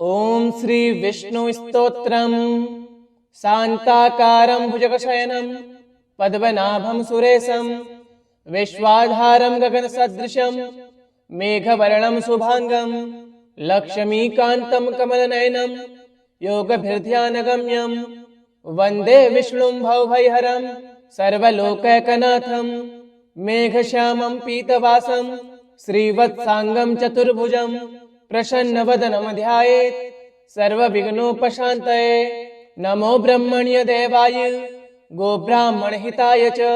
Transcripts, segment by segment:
ओम श्री विष्णु स्तोत्रम शांताकारं भुजगशयनं पद्मनाभं सुरेशं विश्वाधारं गगनसदृशं मेघवर्णं शुभांगं लक्ष्मीकान्तं कमलनयनं योगभिर्ध्यानगम्यं वन्दे विष्णुं भवभयहरं सर्वलोकैकनाथं मेघश्यामं पीतवासं श्रीवत्सांगं चतुर्भुजं प्रसन्नवदनं ध्यायेत् सर्वविघ्नोपशान्तये। नमो ब्रह्मण्य देवाय गोब्राह्मणहिताय च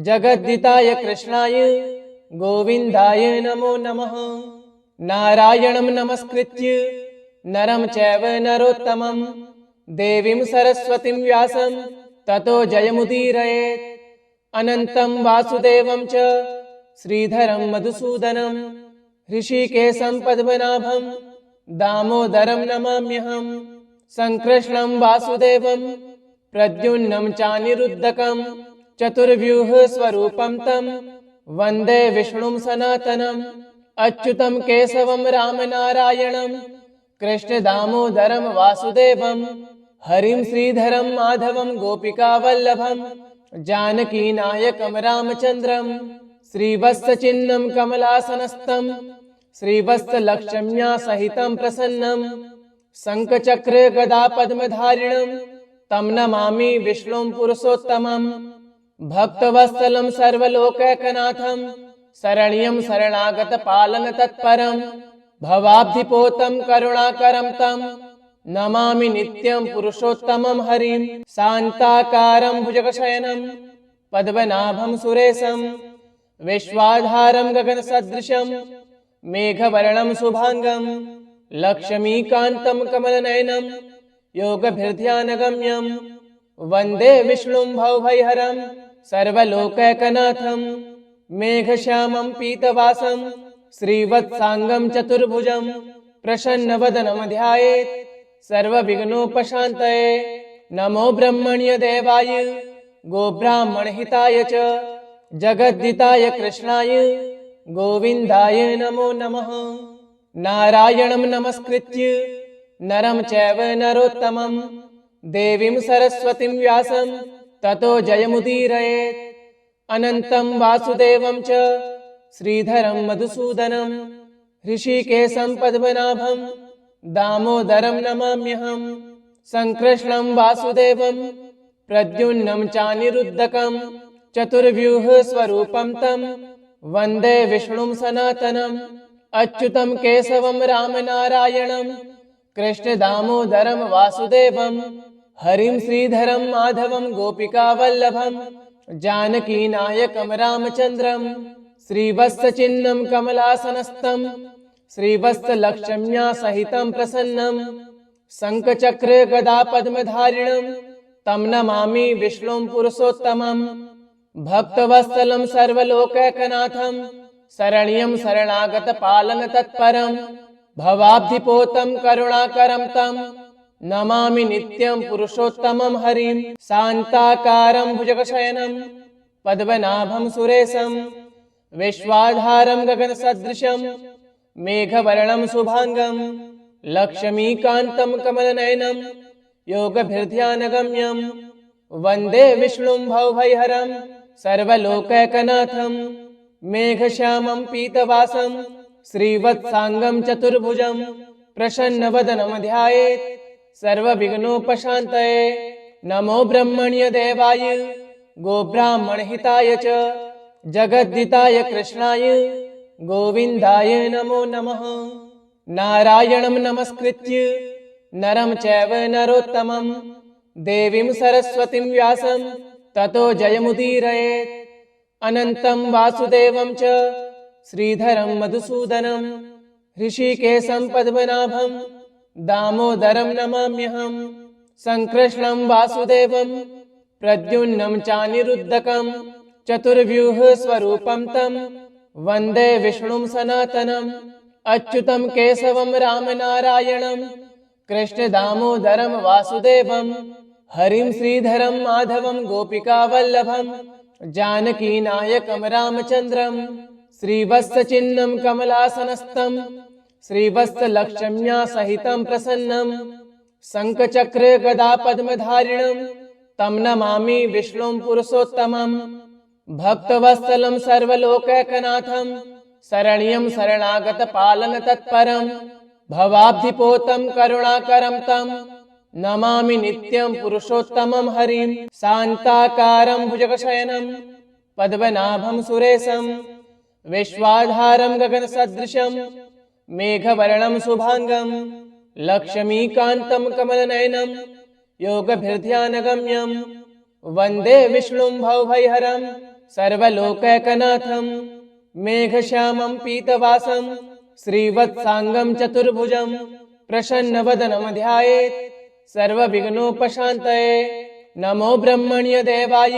जगद्दिताय कृष्णाय गोविन्दाय नमो नमः। नारायणं नमस्कृत्य नरं चैव नरोत्तमं देवीं सरस्वतीं व्यासं ततो जयमुदीरयेत्। अनन्तं वासुदेवं च श्रीधरं मधुसूदनं ऋषिकेशं पद्मनाभं दामोदरं नमाम्यहं। संकृष्णं वासुदेवं प्रद्युम्नं चानिरुद्धकं चतुर्व्यूह स्वरूपं तं वन्दे विष्णुं सनातनम्। अच्युतं केशवं रामनारायणं कृष्णदामोदरं वासुदेवं हरिं श्रीधरं माधवं गोपिकावल्लभं जानकीनायकं रामचन्द्रं श्रीवत्सचिह्नं कमलासनस्थं श्रीवत्सलक्ष्म्या सहितं प्रसन्नं शङ्खचक्र गदा पद्मधारिणं तं नमामि विष्णुं पुरुषोत्तमं। भक्तवत्सलं सर्वलोकैकनाथं शरण्यं शरणागतपालन तत्परं भवाब्धिपोतं करुणाकरं तं नमामि नित्यं पुरुषोत्तमं हरिं। शान्ताकारं भुजगशयनं पद्मनाभं सुरेशं विश्वाधारं गगनसदृशं मेघवर्णं शुभांगं लक्ष्मीकान्तं कमलनयनं योगभिर्ध्यानगम्यं वन्दे विष्णुं भवभयहरं सर्वलोकैकनाथं मेघश्यामं पीतवासं श्रीवत्सांगं चतुर्भुजं प्रसन्नवदनं ध्यायेत् सर्वविघ्नोपशान्तये। नमो ब्रह्मण्य देवाय गोब्राह्मणहिताय च जगद्दिताय कृष्णाय गोविन्दाय नमो नमः। नारायणं नमस्कृत्य नरं चैव नरोत्तमं देवीं सरस्वतीं व्यासं ततो जयमुदीरयेत्। अनन्तं वासुदेवं च श्रीधरं मधुसूदनं ऋषिकेशं पद्मनाभं दामोदरं नमाम्यहं। संकृष्णं वासुदेवं प्रद्युम्नं चानिरुद्धकं चतुर्व्यूह स्वरूपं तं वन्दे विष्णुं सनातनम्। अच्युतं केशवं रामनारायणं कृष्णदामोदरं वासुदेवं हरिं श्रीधरं माधवं गोपिकावल्लभं जानकीनायकं रामचन्द्रं श्रीवत्सचिह्नं कमलासनस्थं श्रीवत्सलक्ष्म्या सहितं प्रसन्नं शङ्खचक्र गदा पद्मधारिणं तं नमामि विष्णुं पुरुषोत्तमम्। भक्तवत्सलं सर्वलोकैकनाथं शरण्यं शरणागतपालन तत्परं भवाब्धिपोतं करुणाकरं तं नमामि नित्यं पुरुषोत्तमं हरिं। शान्ताकारं भुजगशयनं पद्मनाभं सुरेशं विश्वाधारं गगनसदृशं मेघवर्णं शुभांगं लक्ष्मीकान्तं कमलनयनं योगभिर्ध्यानगम्यं वन्दे विष्णुं भवभयहरं सर्वलोकैकनाथं मेघश्यामं पीतवासं श्रीवत्सांगं चतुर्भुजं प्रसन्नवदनं ध्यायेत् सर्वविघ्नोपशान्तये। नमो ब्रह्मण्य देवाय गोब्राह्मणहिताय च जगद्दिताय कृष्णाय गोविन्दाय नमो नमः। नारायणं नमस्कृत्य नरं चैव नरोत्तमं देवीं सरस्वतीं व्यासं ततो जयमुदीरयेत्। अनन्तं वासुदेवं च श्रीधरं मधुसूदनं ऋषिकेशं पद्मनाभं दामोदरं नमाम्यहं। संकृष्णं वासुदेवं प्रद्युम्नं चानिरुद्धकं चतुर्व्यूह स्वरूपं तं वन्दे विष्णुं सनातनम्। अच्युतं केशवं रामनारायणं कृष्णदामोदरं वासुदेवं हरिं श्रीधरं माधवं गोपिकावल्लभं जानकीनायकं रामचन्द्रं श्रीवत्सचिह्नं कमलासनस्थं श्रीवत्सलक्ष्म्या सहितं प्रसन्नं शङ्खचक्रे गदा पद्मधारिणं तं नमामि विष्णुं पुरुषोत्तमं भक्तवत्सलं सर्वलोकैकनाथं शरण्यं शरणागतपालन तत्परं भवाब्धिपोतं करुणाकरं तं नमामि नित्यं पुरुषोत्तमं हरिं शान्ताकारं भुजगशयनं पद्मनाभं सुरेशं विश्वाधारं गगनसदृशं मेघवर्णं शुभांगं लक्ष्मीकान्तं कमलनयनं योगभिर्ध्यानगम्यं वन्दे विष्णुं भवभयहरं सर्वलोकैकनाथं मेघश्यामं पीतवासं श्रीवत्सांगं चतुर्भुजं प्रसन्नवदनं ध्यायेत् सर्वविघ्नोपशान्तये। नमो ब्रह्मण्यदेवाय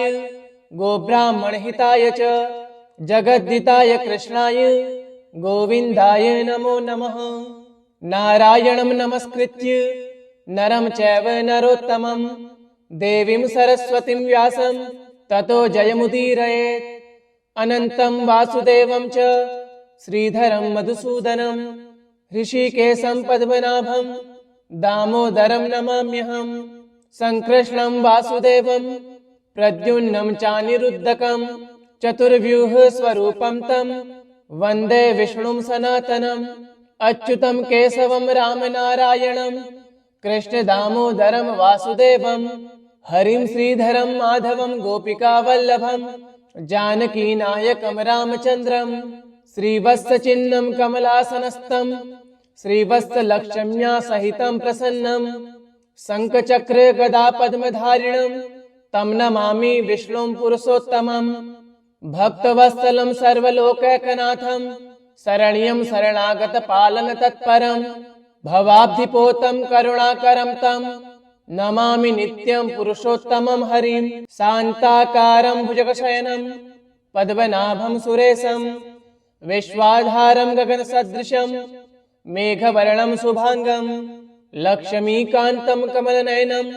गोब्राह्मणहिताय च जगद्दिताय कृष्णाय गोविन्दाय नमो नमः। नारायणं नमस्कृत्य नरं चैव नरोत्तमं देवीं सरस्वतीं व्यासं ततो जयमुदीरयेत्। अनन्तं वासुदेवं च श्रीधरं मधुसूदनं ऋषिकेशं पद्मनाभं दामोदरं नमाम्यहं। संकृष्णं वासुदेवं प्रद्युम्नं चानिरुद्धकं चतुर्व्यूह स्वरूपं तं वन्दे विष्णुं सनातनम् अच्युतं केशवं रामनारायणं कृष्णदामोदरं वासुदेवं हरिं श्रीधरं माधवं गोपिकावल्लभं जानकीनायकं रामचन्द्रं श्रीवत्सचिह्नं कमलासनस्थं श्रीवत्सलक्ष्म्या सहितं प्रसन्नं शङ्खचक्रे गदा पद्मधारिणं तं नमामि विष्णुं पुरुषोत्तमं भक्तवत्सलं सर्वलोकैकनाथं शरण्यं शरणागतपालन तत्परं भवाब्धिपोतं करुणाकरं तं नमामि नित्यं पुरुषोत्तमं हरिं शान्ताकारं भुजगशयनं पद्मनाभं सुरेशं विश्वाधारं गगनसदृशं मेघवर्णं शुभांगं लक्ष्मीकान्तं कमलनयनं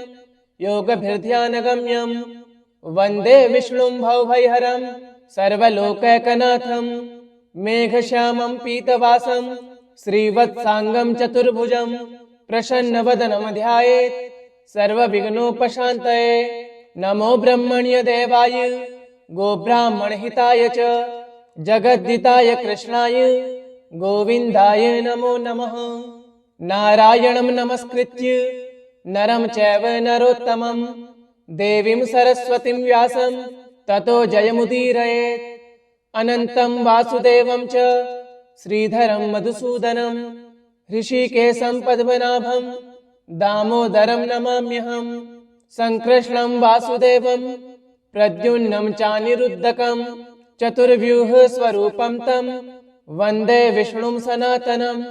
योगभिर्ध्यानगम्यं वन्दे विष्णुं भवभयहरं सर्वलोकैकनाथं मेघश्यामं पीतवासं श्रीवत्सांगं चतुर्भुजं प्रसन्नवदनं ध्यायेत् सर्वविघ्नोपशान्तये। नमो ब्रह्मण्यदेवाय गोब्राह्मणहिताय च जगद्दिताय कृष्णाय गोविन्दाय नमो नमः। नारायणं नमस्कृत्य नरं चैव नरोत्तमं देवीं सरस्वतीं व्यासं ततो जयमुदीरयेत्। अनन्तं वासुदेवं च श्रीधरं मधुसूदनं ऋषिकेशं पद्मनाभं दामोदरं नमाम्यहं। संकृष्णं वासुदेवं प्रद्युम्नं चानिरुद्धकं चतुर्व्यूह स्वरूपं तं वन्दे विष्णुं सनातनम्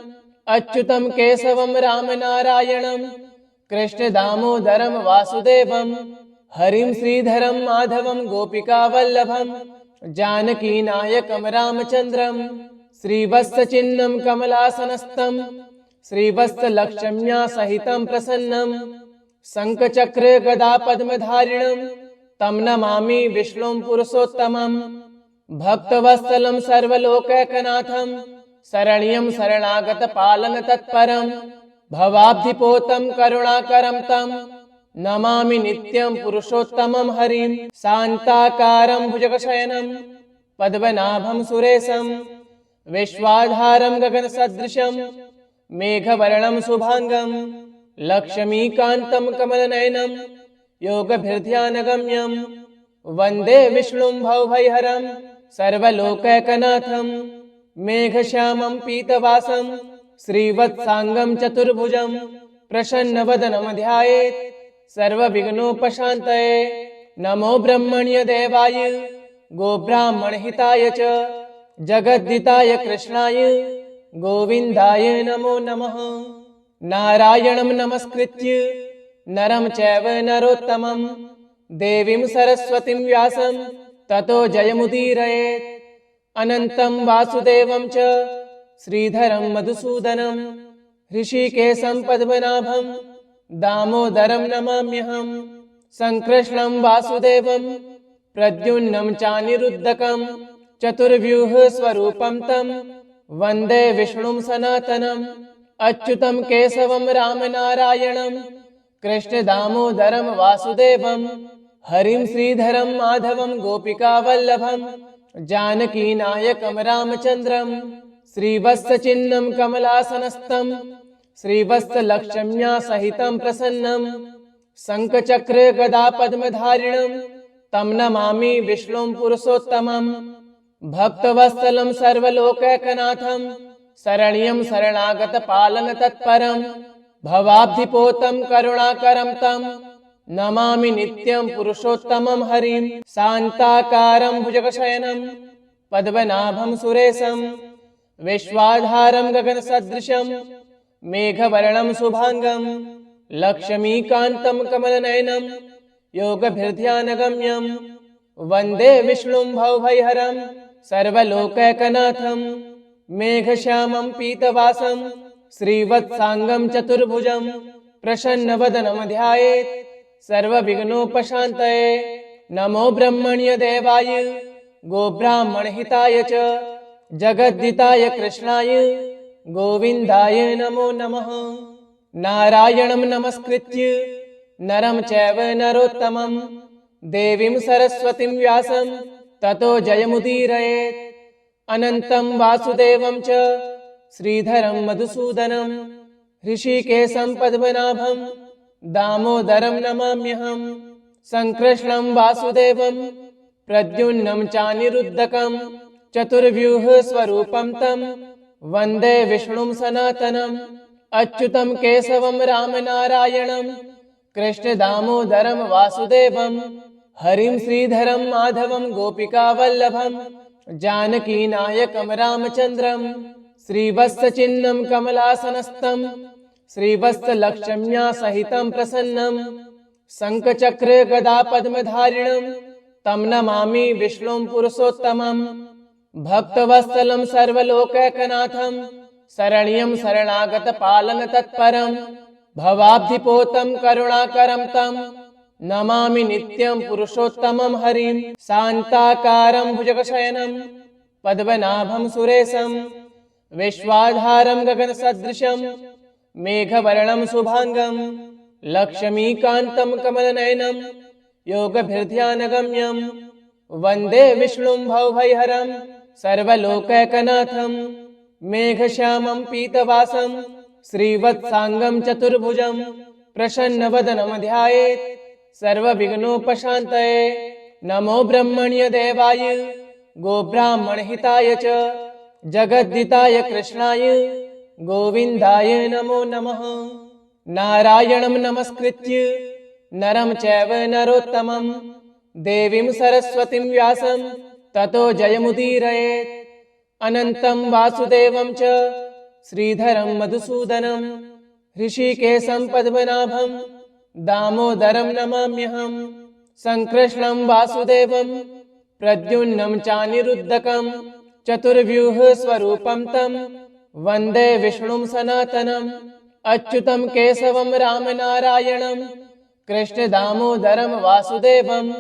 अच्युतं केशवं रामनारायणं कृष्णदामोदरं वासुदेवं हरिं श्रीधरं माधवं गोपिकावल्लभं जानकीनायकं रामचन्द्रं श्रीवत्सचिह्नं कमलासनस्थं श्रीवत्सलक्ष्म्या सहितं प्रसन्नं शङ्खचक्रे गदा पद्मधारिणं तं नमामि विष्णुं पुरुषोत्तमं भक्तवत्सलं सर्वलोकैकनाथं शरण्यं शरणागतपालन तत्परं भवाब्धिपोतं करुणाकरं तं नमामि नित्यं पुरुषोत्तमं हरिं शान्ताकारं भुजगशयनं पद्मनाभं सुरेशं विश्वाधारं गगनसदृशं मेघवर्णं शुभांगं लक्ष्मीकान्तं कमलनयनं योगभिर्ध्यानगम्यं वन्दे विष्णुं भवभयहरं सर्वलोकैकनाथं मेघश्यामं पीतवासं श्रीवत्सांगं चतुर्भुजं प्रसन्नवदनं ध्यायेत् सर्वविघ्नोपशान्तये। नमो ब्रह्मण्यदेवाय गोब्राह्मणहिताय च जगद्दिताय कृष्णाय गोविन्दाय नमो नमः। नारायणं नमस्कृत्य नरं चैव नरोत्तमं देवीं सरस्वतीं व्यासं ततो जयमुदीरयेत्। अनन्तं वासुदेवं च श्रीधरं मधुसूदनं ऋषिकेशं पद्मनाभं दामोदरं नमाम्यहं। संकृष्णं वासुदेवं प्रद्युम्नं चानिरुद्धकं चतुर्व्यूह स्वरूपं तं वन्दे विष्णुं सनातनम् अच्युतं केशवं रामनारायणं कृष्णदामोदरं वासुदेवं हरिं श्रीधरं माधवं गोपिकावल्लभं जानकीनायकं रामचन्द्रं श्रीवत्सचिह्नं कमलासनस्थं श्रीवत्सलक्ष्म्या सहितं प्रसन्नं शङ्खचक्र गदा पद्मधारिणं तं नमामि विष्णुं पुरुषोत्तमं भक्तवत्सलं सर्वलोकैकनाथं शरण्यं शरणागतपालन तत्परं भवाब्धिपोतं करुणाकरं तं नमामि नित्यं पुरुषोत्तमं हरिं शान्ताकारं भुजगशयनं पद्मनाभं सुरेशं विश्वाधारं गगनसदृशं मेघवर्णं शुभांगं लक्ष्मीकान्तं कमलनयनं योगभिर्ध्यानगम्यं वन्दे विष्णुं भवभयहरं सर्वलोकैकनाथं मेघश्यामं पीतवासं श्रीवत्सांगं चतुर्भुजं प्रसन्नवदनं ध्यायेत् सर्वविघ्नोपशान्तये नमो ब्रह्मण्यदेवाय गोब्राह्मणहिताय च जगद्दिताय कृष्णाय गोविन्दाय नमो नमः। नारायणं नमस्कृत्य नरं चैव नरोत्तमं देवीं सरस्वतीं व्यासं ततो जयमुदीरयेत् अनन्तं वासुदेवं च श्रीधरं मधुसूदनं ऋषिकेशं पद्मनाभं दामोदरं नमाम्यहं संकृष्णं वासुदेवं प्रद्युम्नं चानिरुद्धकं चतुर्व्यूह स्वरूपं तं वन्दे विष्णुं सनातनम् अच्युतं केशवं रामनारायणं कृष्णदामोदरं वासुदेवं हरिं श्रीधरं माधवं गोपिकावल्लभं जानकीनायकं रामचन्द्रं श्रीवत्सचिह्नं कमलासनस्थं श्रीवत्सलक्ष्म्या सहितं प्रसन्नं शङ्खचक्र गदा पद्मधारिणं तं नमामि विष्णुं पुरुषोत्तमं भक्तवत्सलं सर्वलोकैकनाथं शरण्यं शरणागतपालन तत्परं भवाब्धिपोतं करुणाकरं तं नमामि नित्यं पुरुषोत्तमं हरिं शान्ताकारं भुजगशयनं पद्मनाभं सुरेशं विश्वाधारं गगनसदृशं मेघवर्णं शुभांगं लक्ष्मीकान्तं कमलनयनं योगभिर्ध्यानगम्यं वन्दे विष्णुं भवभयहरं सर्वलोकैकनाथं मेघश्यामं पीतवासं श्रीवत्सांगं चतुर्भुजं प्रसन्नवदनं ध्यायेत् सर्वविघ्नोपशान्तये नमो ब्रह्मण्यदेवाय गोब्राह्मणहिताय च जगद्दिताय कृष्णाय गोविन्दाय नमो नमः। नारायणं नमस्कृत्य नरं चैव नरोत्तमं देवीं सरस्वतीं व्यासं ततो जयमुदीरयेत् अनन्तं वासुदेवं च श्रीधरं मधुसूदनं ऋषिकेशं पद्मनाभं दामोदरं नमाम्यहं संकृष्णं वासुदेवं प्रद्युम्नं चानिरुद्धकं चतुर्व्यूह स्वरूपं तं वन्दे विष्णुं सनातनम् अच्युतं केशवं रामनारायणं कृष्णदामोदरं वासुदेवं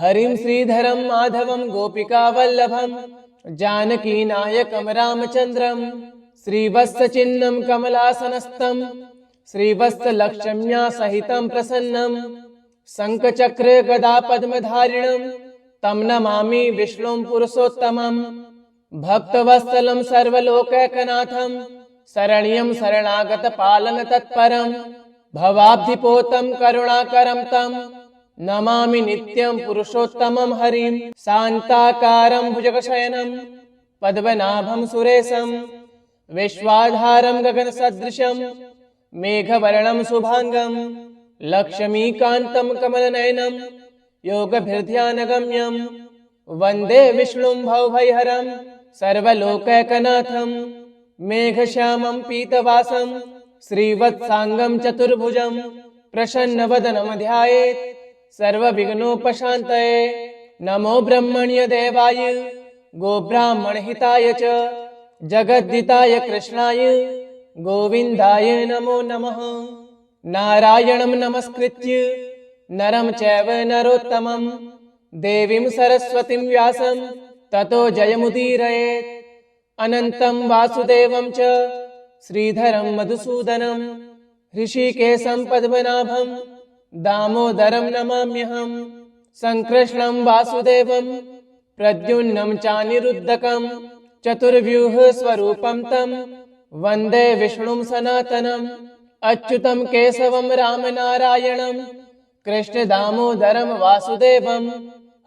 हरिं श्रीधरं माधवं गोपिकावल्लभं जानकीनायकं रामचन्द्रं श्रीवत्सचिह्नं कमलासनस्थं श्रीवत्सलक्ष्म्या सहितं प्रसन्नं शङ्खचक्र गदा पद्मधारिणं तं नमामि विष्णुं पुरुषोत्तमं भक्तवत्सलं सर्वलोकैकनाथं शरण्यं शरणागतपालन तत्परं भवाब्धिपोतं करुणाकरं तं नमामि नित्यं पुरुषोत्तमं हरिं शान्ताकारं भुजगशयनं पद्मनाभं सुरेशं विश्वाधारं गगनसदृशं मेघवर्णं शुभांगं लक्ष्मीकान्तं कमलनयनं योगभिर्ध्यानगम्यं वन्दे विष्णुं भवभयहरं सर्वलोकैकनाथं मेघश्यामं पीतवासं श्रीवत्सांगं चतुर्भुजं प्रसन्नवदनं ध्यायेत् सर्वविघ्नोपशान्तये नमो ब्रह्मण्यदेवाय गोब्राह्मणहिताय च जगद्दिताय कृष्णाय गोविन्दाय नमो नमः। नारायणं नमस्कृत्य नरं चैव नरोत्तमं देवीं सरस्वतीं व्यासं ततो जयमुदीरयेत् अनन्तं वासुदेवं च श्रीधरं मधुसूदनं ऋषिकेशं पद्मनाभं दामोदरं नमाम्यहम् संकृष्णं वासुदेवं प्रद्युम्नं चानिरुद्धकं चतुर्व्यूह स्वरूपं तं वन्दे विष्णुं सनातनम् अच्युतं केशवं रामनारायणं कृष्णदामोदरं वासुदेवं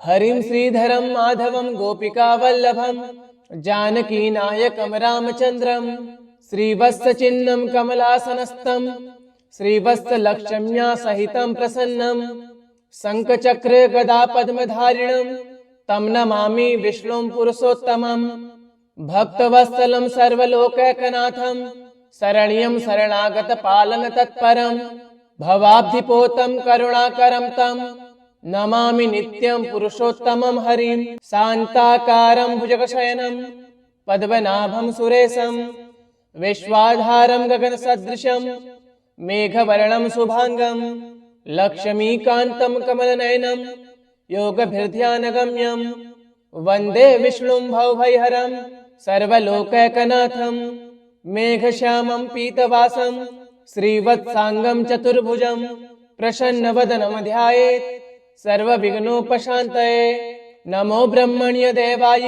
हरिं श्रीधरं माधवं गोपिकावल्लभं जानकीनायकं रामचन्द्रं श्रीवत्सचिह्नं कमलासनस्थं श्रीवत्सलक्ष्म्या सहितं प्रसन्नं शङ्खचक्र गदा पद्मधारिणं तं नमामि विष्णुं पुरुषोत्तमं भक्तवत्सलं सर्वलोकैकनाथं शरण्यं शरणागतपालन तत्परं भवाब्धिपोतं करुणाकरं तं नमामि नित्यं पुरुषोत्तमं हरिं शान्ताकारं भुजगशयनं पद्मनाभं सुरेशं विश्वाधारं गगनसदृशं मेघवर्णं शुभांगं लक्ष्मीकान्तं कमलनयनं योगभिर्ध्यानगम्यं वन्दे विष्णुं भवभयहरं सर्वलोकैकनाथं मेघश्यामं पीतवासं श्रीवत्सांगं चतुर्भुजं प्रसन्नवदनं ध्यायेत् सर्वविघ्नोपशान्तये नमो ब्रह्मण्यदेवाय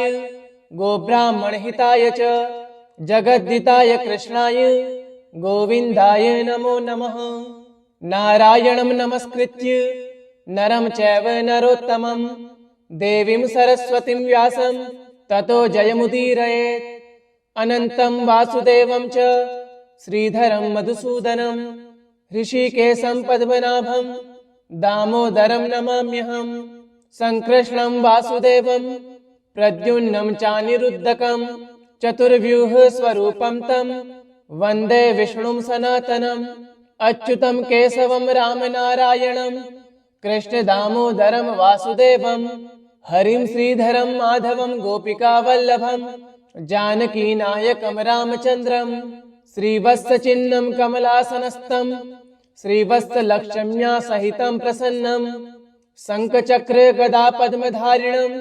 गोब्राह्मणहिताय च जगद्दिताय कृष्णाय गोविन्दाय नमो नमः। नारायणं नमस्कृत्य नरं चैव नरोत्तमं देवीं सरस्वतीं व्यासं ततो जयमुदीरयेत् अनन्तं वासुदेवं च श्रीधरं मधुसूदनं ऋषिकेशं पद्मनाभं दामोदरं नमाम्यहम् संकृष्णं वासुदेवं प्रद्युम्नं चानिरुद्धकं चतुर्व्यूह स्वरूपं तं वन्दे विष्णुं सनातनम् अच्युतं केशवं रामनारायणं कृष्णदामोदरं वासुदेवं हरिं श्रीधरं माधवं गोपिकावल्लभं जानकीनायकं रामचन्द्रं श्रीवत्सचिह्नं कमलासनस्थं श्रीवत्सलक्ष्म्या सहितं प्रसन्नं शङ्खचक्र गदा पद्मधारिणं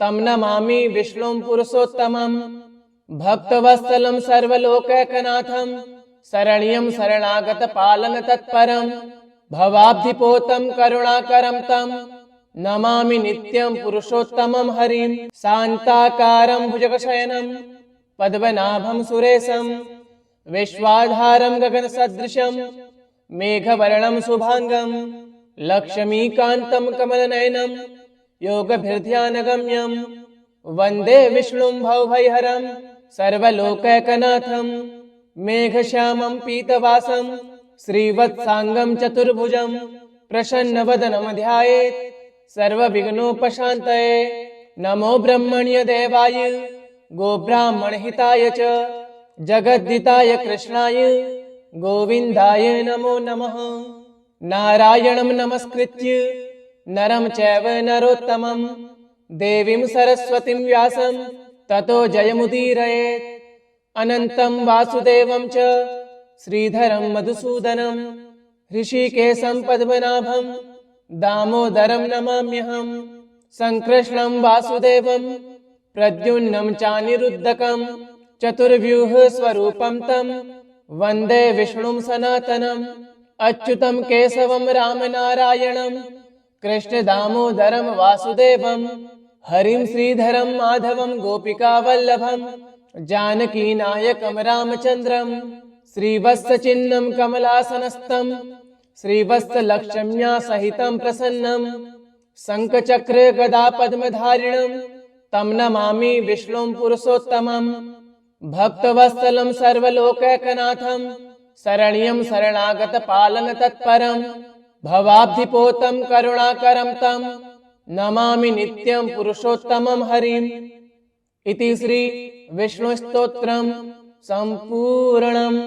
तं नमामि विष्णुं पुरुषोत्तमं भक्तवत्सलं सर्वलोकैकनाथं शरण्यं शरणागतपालन तत्परं भवाब्धिपोतं करुणाकरं तं नमामि नित्यं पुरुषोत्तमं हरिं शान्ताकारं भुजगशयनं पद्मनाभं सुरेशं विश्वाधारं गगनसदृशं मेघवर्णं शुभांगं लक्ष्मीकान्तं कमलनयनं योगभिर्ध्यानगम्यं वन्दे विष्णुं भवभयहरं सर्वलोकैकनाथं मेघश्यामं पीतवासं श्रीवत्सांगं चतुर्भुजं प्रसन्नवदनं ध्यायेत् सर्वविघ्नोपशान्तये नमो ब्रह्मण्यदेवाय गोब्राह्मणहिताय च जगद्दिताय कृष्णाय गोविन्दाय नमो नमः। नारायणं नमस्कृत्य नरं चैव नरोत्तमं देवीं सरस्वतीं व्यासं ततो जयमुदीरयेत् अनन्तं वासुदेवं च श्रीधरं मधुसूदनं ऋषिकेशं पद्मनाभं दामोदरं नमाम्यहम् संकृष्णं वासुदेवं प्रद्युम्नं चानिरुद्धकं चतुर्व्यूह स्वरूपं तं वन्दे विष्णुं सनातनम् अच्युतं केशवं रामनारायणं कृष्णदामोदरं वासुदेवं हरिं श्रीधरं माधवं गोपिकावल्लभं जानकीनायकं रामचन्द्रं श्रीवत्सचिह्नं कमलासनस्थं श्रीवत्सलक्ष्म्या सहितं प्रसन्नं शङ्खचक्र गदा पद्मधारिणं तं नमामि विष्णुं पुरुषोत्तमं भक्तवत्सलं सर्वलोकैकनाथं शरण्यं शरणागतपालन तत्परं भवाब्धिपोतं करुणाकरं तं नमामि नित्यं पुरुषोत्तमं हरिम् इति श्री विष्णुस्तोत्रं सम्पूर्णम्।